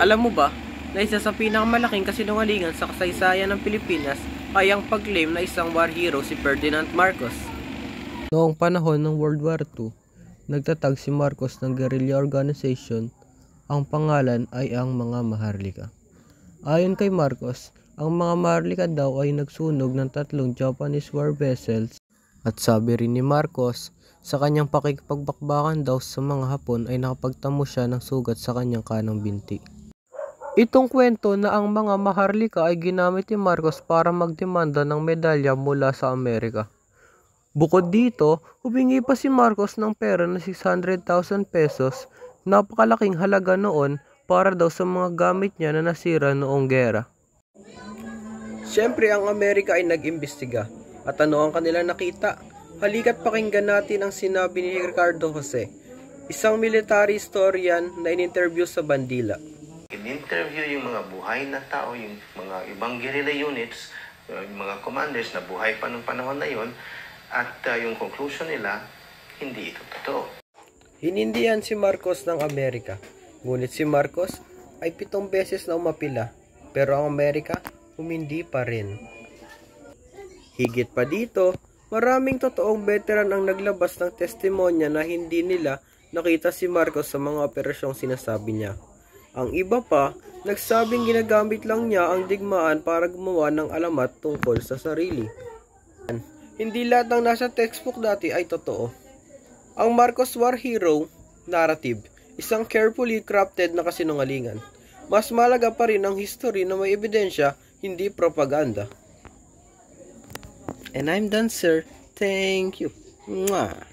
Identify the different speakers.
Speaker 1: Alam mo ba na isa sa pinakamalaking kasinungalingan sa kasaysayan ng Pilipinas ay ang pag-claim na isang war hero si Ferdinand Marcos? Noong panahon ng World War II, nagtatag si Marcos ng guerrilla organization. Ang pangalan ay ang mga Maharlika. Ayon kay Marcos, ang mga Maharlika daw ay nagsunog ng 3 Japanese war vessels at sabi rin ni Marcos, sa kanyang pakikipagbakbakan daw sa mga Hapon ay nakapagtamo siya ng sugat sa kanyang kanang binti. Itong kwento na ang mga Maharlika ay ginamit ni Marcos para magdemanda ng medalya mula sa Amerika. Bukod dito, humingi pa si Marcos ng pera na 600,000 pesos, napakalaking halaga noon para daw sa mga gamit niya na nasira noong gera. Siyempre ang Amerika ay nag-imbestiga. At ano ang kanila nakita? Halika't pakinggan natin ang sinabi ni Ricardo Jose, isang military historian na in-interview sa Bandila.
Speaker 2: In-interview yung mga buhay na tao, yung mga ibang guerrilla units, yung mga commanders na buhay pa nung panahon na yun, at yung conclusion nila, hindi ito totoo.
Speaker 1: Hinindihan si Marcos ng Amerika, ngunit si Marcos ay 7 beses na umapila, pero ang Amerika humindi pa rin. Higit pa dito, maraming totoong veteran ang naglabas ng testimonya na hindi nila nakita si Marcos sa mga operasyong sinasabi niya. Ang iba pa, nagsabing ginagamit lang niya ang digmaan para gumawa ng alamat tungkol sa sarili. Hindi lahat ng nasa textbook dati ay totoo. Ang Marcos War Hero narrative, isang carefully crafted na kasinungalingan. Mas malaga pa rin ang history na may ebidensya, hindi propaganda. And I'm done, sir. Thank you. Mwah.